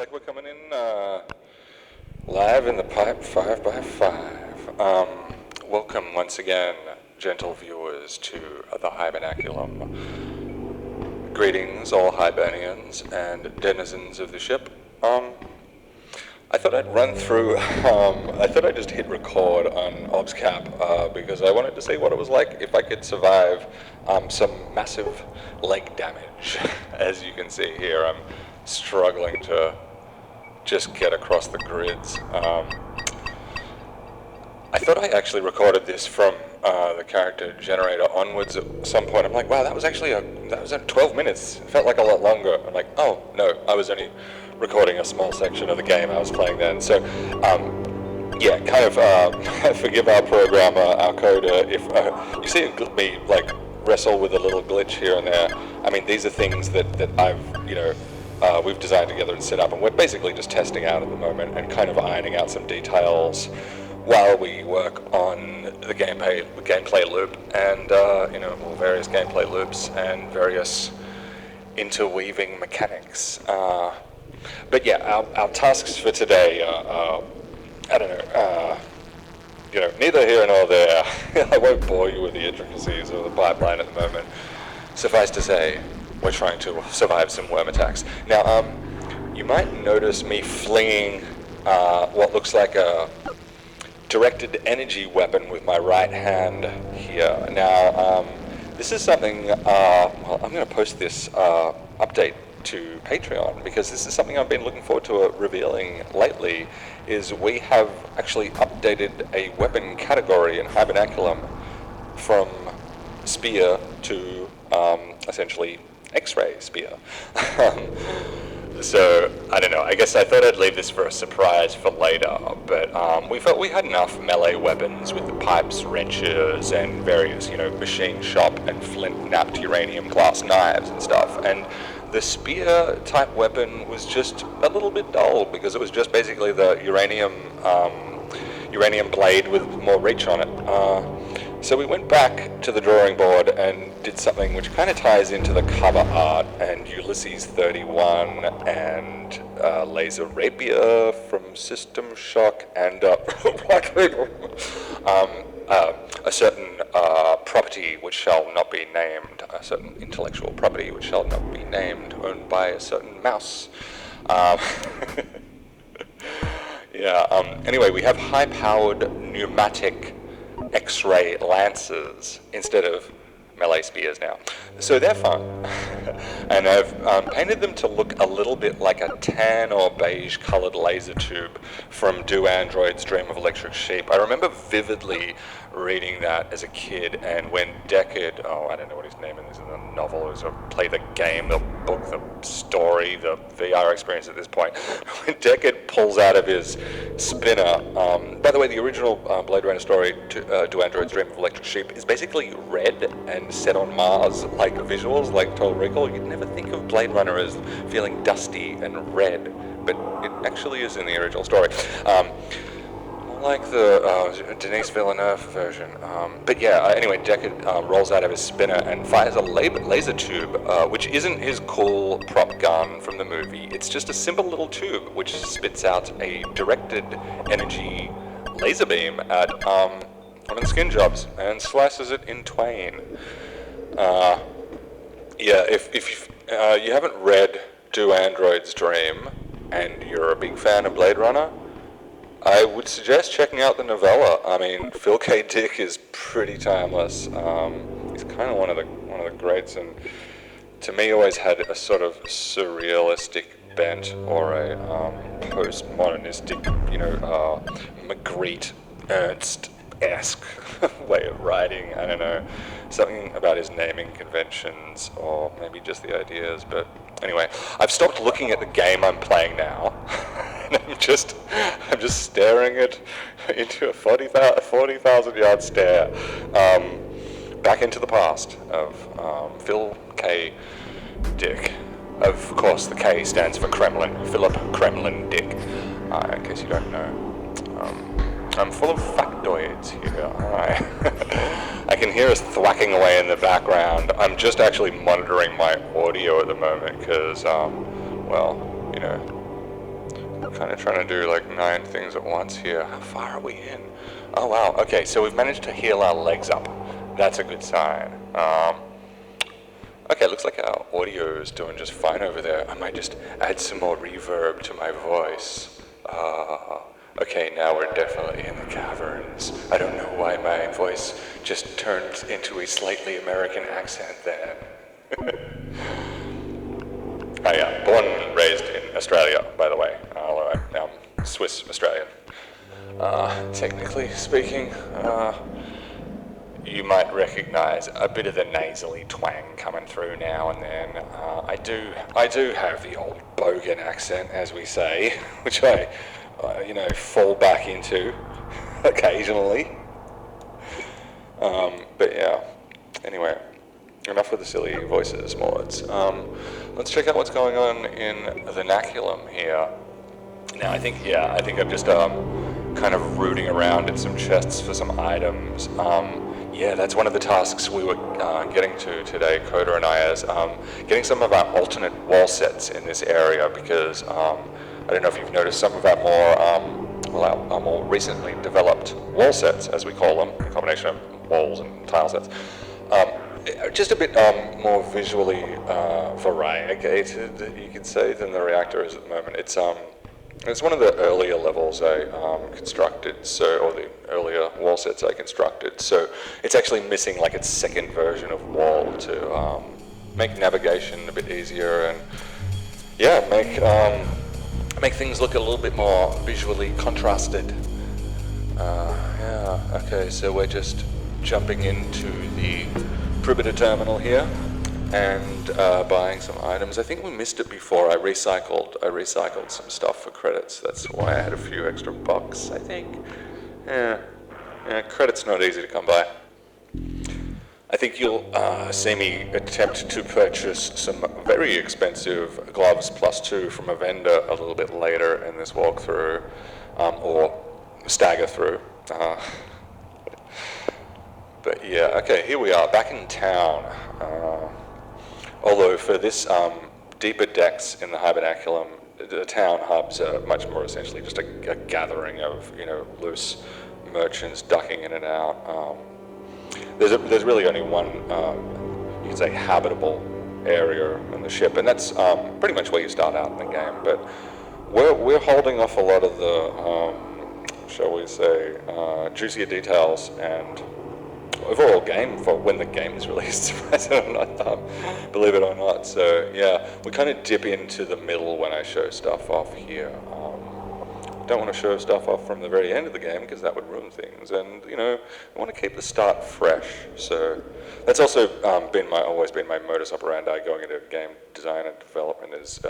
like we're coming in live in the pipe 5x5. Welcome once again, gentle viewers, to the Hibernaculum. Greetings, all Hibernians and denizens of the ship. I thought I'd run through, I thought I'd just hit record on OBSCap because I wanted to see what it was like if I could survive some massive leg damage. As you can see here, I'm struggling to just get across the grids. I thought I actually recorded this from the character generator onwards at some point. I'm like, wow, that was actually that was 12 minutes. It felt like a lot longer. I'm like, oh no, I was only recording a small section of the game I was playing then. So, yeah, kind of forgive our programmer, our coder, if you see me like wrestle with a little glitch here and there. I mean, these are things that I've, we've designed together and set up, and we're basically just testing out at the moment and kind of ironing out some details while we work on the gameplay loop and, various gameplay loops and various interweaving mechanics. But yeah, our tasks for today are, I don't know, neither here nor there. I won't bore you with the intricacies of the pipeline at the moment. Suffice to say, we're trying to survive some worm attacks. Now, you might notice me flinging what looks like a directed energy weapon with my right hand here. Now, this is something, I'm going to post this update to Patreon because this is something I've been looking forward to revealing lately, is we have actually updated a weapon category in Hibernaculum from spear to essentially X-ray spear. So, I don't know, I guess I thought I'd leave this for a surprise for later, but we felt we had enough melee weapons with the pipes, wrenches, and various, machine shop and flint-knapped uranium glass knives and stuff, and the spear-type weapon was just a little bit dull because it was just basically the uranium blade with more reach on it. So we went back to the drawing board and did something which kind of ties into the cover art and Ulysses 31 and Laser Rapier from System Shock and a certain property which shall not be named, a certain intellectual property which shall not be named, owned by a certain mouse. Anyway, we have high-powered pneumatic X-ray lances instead of melee spears now. So they're fun. And I've painted them to look a little bit like a tan or beige colored laser tube from Do Android's Dream of Electric Sheep. I remember vividly reading that as a kid, and when Deckard, I don't know what his name is in the novel, or play the game, the book, the story, the VR experience at this point, when Deckard pulls out of his spinner, by the way, the original Blade Runner story, Do Android's Dream of Electric Sheep, is basically red and set on Mars, like visuals, like Total Recall. You'd never think of Blade Runner as feeling dusty and red, but it actually is in the original story. Like the Denis Villeneuve version. But yeah, anyway, Deckard rolls out of his spinner and fires a laser tube, which isn't his cool prop gun from the movie. It's just a simple little tube which spits out a directed energy laser beam at one of the skin jobs and slices it in twain. If you haven't read Do Android's Dream and you're a big fan of Blade Runner, I would suggest checking out the novella. I mean, Phil K. Dick is pretty timeless. He's kind of one of the greats, and to me, always had a sort of surrealistic bent or a postmodernistic, Magritte, Ernst-esque way of writing. I don't know, something about his naming conventions, or maybe just the ideas. But anyway, I've stopped looking at the game I'm playing now. I'm just staring it into a 40,000 yard stare back into the past of Phil K. Dick. Of course, the K stands for Kremlin, Philip Kremlin Dick, in case you don't know. I'm full of factoids here, alright. I can hear us thwacking away in the background. I'm just actually monitoring my audio at the moment because, kind of trying to do like 9 things at once here. How far are we in? Oh wow, okay, so we've managed to heal our legs up. That's a good sign. Okay, looks like our audio is doing just fine over there. I might just add some more reverb to my voice. Okay, now we're definitely in the caverns. I don't know why my voice just turned into a slightly American accent then. Oh yeah, born and raised in Australia, by the way. I'm Swiss Australian. Technically speaking, you might recognize a bit of the nasally twang coming through now and then. I do have the old bogan accent, as we say, which I, fall back into occasionally. But yeah, anyway, enough with the silly voices mods. Let's check out what's going on in the Hibernaculum here. Now, I think I'm just kind of rooting around in some chests for some items. Yeah, that's one of the tasks we were getting to today, Coda and I, is getting some of our alternate wall sets in this area, because I don't know if you've noticed some of our our more recently developed wall sets, as we call them, a combination of walls and tile sets, just a bit more visually variegated, you could say, than the reactor is at the moment. It's one of the earlier levels I constructed, or the earlier wall sets I constructed, so it's actually missing like its second version of wall to make navigation a bit easier and, yeah, make things look a little bit more visually contrasted. Yeah, okay, so we're just jumping into the Prohibitor terminal here and buying some items. I think we missed it before. I recycled some stuff for credits. That's why I had a few extra bucks, I think. Yeah, credits not easy to come by. I think you'll see me attempt to purchase some very expensive gloves +2 from a vendor a little bit later in this walkthrough, or stagger through. But yeah, okay, here we are, back in town. Although for this deeper decks in the Hibernaculum, the town hubs are much more essentially just a gathering of, loose merchants ducking in and out. There's really only one, you could say, habitable area on the ship, and that's pretty much where you start out in the game. But we're holding off a lot of the, shall we say, juicier details and overall game for when the game is released, believe it or not. So yeah, we kind of dip into the middle when I show stuff off here. Don't want to show stuff off from the very end of the game because that would ruin things, and I want to keep the start fresh. So that's also always been my modus operandi going into game design and development is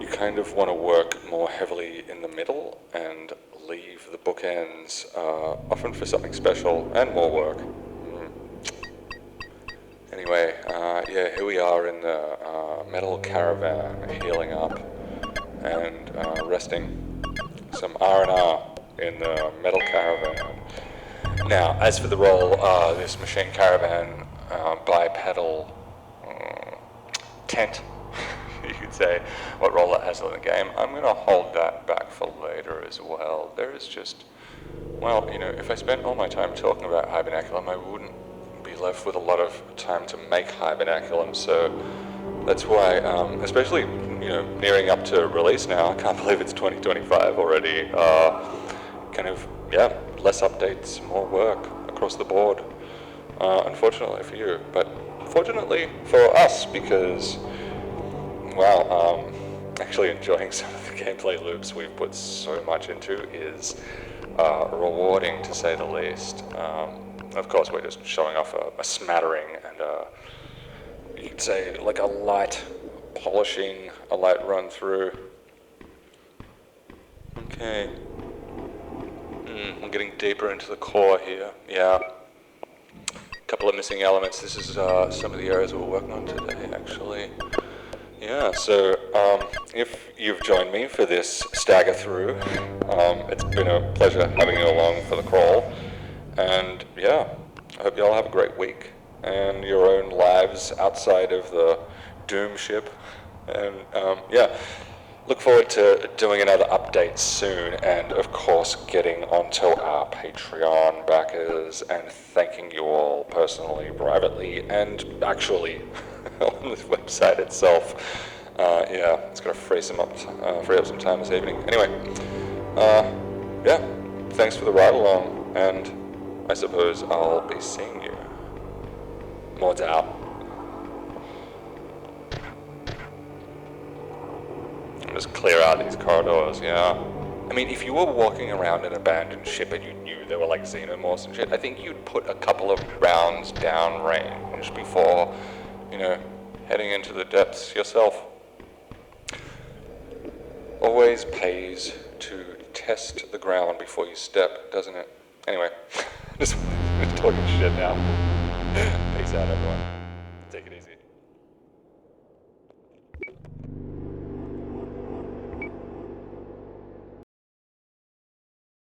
you kind of want to work more heavily in the middle and leave the bookends often for something special and more work. Anyway, yeah, here we are in the metal caravan, healing up and resting some R&R in the metal caravan. Now, as for the role, this machine caravan bipedal tent, you could say, what role it has in the game, I'm going to hold that back for later as well. There is just, well, if I spent all my time talking about Hibernaculum, I wouldn't be left with a lot of time to make Hibernaculum, so that's why, especially, nearing up to release now, I can't believe it's 2025 already, kind of, yeah, less updates, more work across the board, unfortunately for you, but fortunately for us, because, well, actually enjoying some of the gameplay loops we've put so much into is rewarding, to say the least. Of course, we're just showing off a smattering and you could say like a light polishing, a light run through. Okay. I'm getting deeper into the core here. Yeah. A couple of missing elements. This is some of the areas we're working on today, actually. Yeah, so if you've joined me for this stagger through, it's been a pleasure having you along for the crawl. And yeah, I hope you all have a great week and your own lives outside of the Doom ship. And yeah, Look forward to doing another update soon, and of course getting onto our Patreon backers and thanking you all personally, privately, and actually on the website itself. Yeah, it's gonna free up some time this evening. Anyway, yeah, thanks for the ride along, and I suppose I'll be seeing you. Mods out. Just clear out these corridors, yeah. I mean, if you were walking around an abandoned ship and you knew there were like xenomorphs and shit, I think you'd put a couple of rounds down range before, you know, heading into the depths yourself. Always pays to test the ground before you step, doesn't it? Anyway, just talking shit now. Peace out, everyone. Take it easy.